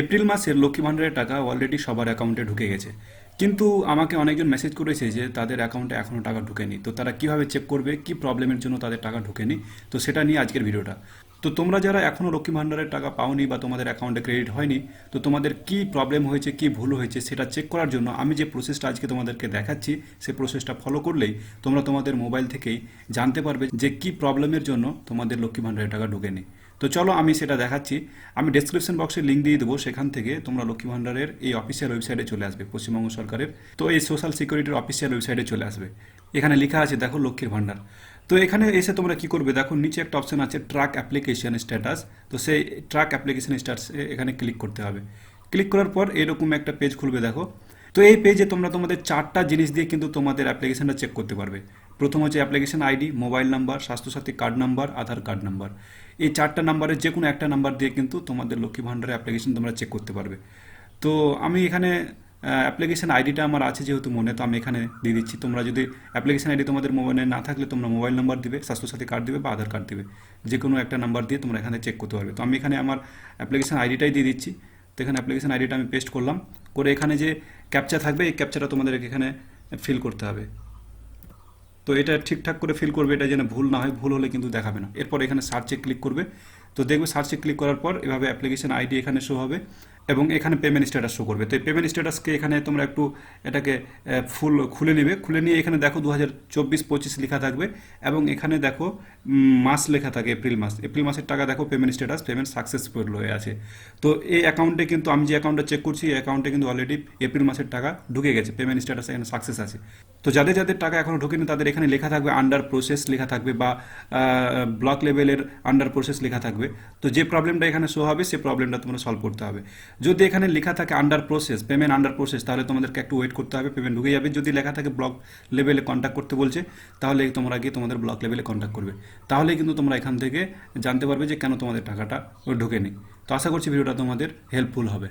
April মাসের লক্ষ্মী ভাণ্ডারের টাকা অলরেডি সবার অ্যাকাউন্টে ঢুকে গেছে, কিন্তু আমাকে অনেকজন মেসেজ করেছে যে তাদের অ্যাকাউন্টে এখনও টাকা ঢুকেনি। তো তারা কিভাবে চেক করবে, কি প্রবলেমের জন্য তাদের টাকা ঢুকেনি, তো সেটা নিয়ে আজকের ভিডিওটা। তো তোমরা যারা এখনও লক্ষ্মী ভাণ্ডারের টাকা পাওনি বা তোমাদের অ্যাকাউন্টে ক্রেডিট হয়নি, তো তোমাদের কি প্রবলেম হয়েছে, কি ভুল হয়েছে সেটা চেক করার জন্য আমি যে প্রসেসটা আজকে তোমাদেরকে দেখাচ্ছি, সেই প্রসেসটা ফলো করলেই তোমরা তোমাদের মোবাইল থেকেই জানতে পারবে যে কি প্রবলেমের জন্য তোমাদের লক্ষ্মী ভাণ্ডারের টাকা ঢোকেনি। তো চলো আমি সেটা দেখাচ্ছি। আমি ডেসক্রিপশন বক্সে লিঙ্ক দিয়ে দেবো, সেখান থেকে তোমরা লক্ষ্মী ভাণ্ডারের এই অফিসিয়াল ওয়েবসাইটে চলে আসবে, পশ্চিমবঙ্গ সরকারের। তো এই সোশ্যাল সিকিউরিটির অফিসিয়াল ওয়েবসাইটে চলে আসবে। এখানে লেখা আছে দেখো লক্ষ্মীর ভাণ্ডার। তো এখানে এসে তোমরা কি করবে, দেখো নিচে একটা অপশন আছে ট্র্যাক অ্যাপ্লিকেশন স্ট্যাটাস। তো সেই ট্র্যাক অ্যাপ্লিকেশন স্ট্যাটাসে এখানে ক্লিক করতে হবে। ক্লিক করার পর এরকম একটা পেজ খুলবে দেখো। তো এই পেজে তোমরা তোমাদের চারটা জিনিস দিয়ে কিন্তু তোমাদের অ্যাপ্লিকেশনটা চেক করতে পারবে। প্রথম হচ্ছে application ID, mobile number, Swasthyasathi card number, Aadhaar card number. এই চারটা নাম্বারের যে কোনো একটা নাম্বার দিয়ে কিন্তু তোমাদের লক্ষ্মী ভাণ্ডারের অ্যাপ্লিকেশন তোমরা চেক করতে পারবে। তো আমি এখানে অ্যাপ্লিকেশন আইডিটা আমার আছে যেহেতু মনে, তো আমি এখানে দিয়ে দিচ্ছি। তোমরা যদি অ্যাপ্লিকেশন আইডি তোমাদের মোবাইলে না থাকলে তোমরা মোবাইল নাম্বার দিবে, স্বাস্থ্যসাথী কার্ড দিবে বা আধার কার্ড দিবে, যে কোনো একটা নাম্বার দিয়ে তোমরা এখানে চেক করতে পারবে। তো আমি এখানে আমার অ্যাপ্লিকেশন আইডিটাই দিয়ে দিচ্ছি। তো এখানে অ্যাপ্লিকেশন আইডিটা আমি পেস্ট করলাম, করে এখানে যে ক্যাপচা থাকবে এই ক্যাপচাটা তোমাদের এখানে ফিল করতে হবে। তো এটা ঠিকঠাক করে ফিল করবে, এটা যেন ভুল না হয়, ভুল হলে কিন্তু দেখাবে না। এরপর এখানে সার্চে ক্লিক করবে। তো দেখবে সার্চে ক্লিক করার পর এভাবে অ্যাপ্লিকেশন আইডি এখানে শো হবে এবং এখানে পেমেন্ট স্ট্যাটাস শো করবে। তো এই পেমেন্ট স্ট্যাটাসকে এখানে তোমরা একটু এটাকে ফুল খুলে নেবে। খুলে নিয়ে এখানে দেখো 2024-25 লেখা থাকবে এবং এখানে দেখো মাস লেখা থাকে এপ্রিল মাস। এপ্রিল মাসের টাকা দেখো পেমেন্ট স্ট্যাটাস, পেমেন্ট সাকসেসফুল হয়ে আছে। তো এই অ্যাকাউন্টে কিন্তু আমি যে অ্যাকাউন্টটা চেক করছি এই অ্যাকাউন্টে কিন্তু অলরেডি এপ্রিল মাসের টাকা ঢুকে গেছে, পেমেন্ট স্ট্যাটাস এখানে সাকসেস আছে। তো যাদের যাদের টাকা এখনও ঢোকেনি তাদের এখানে লেখা থাকবে আন্ডার প্রসেস লেখা থাকবে বা ব্লক লেভেলের আন্ডার প্রসেস লেখা থাকবে। তো যে প্রবলেমটা এখানে শো হবে সেই প্রবলেমটা তোমরা সলভ করতে হবে। যদি এখানে লেখা থাকে under process, payment under process, তাহলে তোমাদেরকে একটু ওয়েট করতে হবে, পেমেন্ট ঢুকে যাবে। যদি লেখা থাকে ব্লক লেভেলে কন্ট্যাক্ট করতে বলছে, তাহলে তোমরা গিয়ে তোমাদের ব্লক লেভেলে কন্ট্যাক্ট করবে। তাহলে কিন্তু তোমরা এখান থেকে জানতে পারবে যে কেন তোমাদের টাকাটা ঢোকেনি। তো আশা করছি ভিডিওটা তোমাদের হেল্পফুল হবে।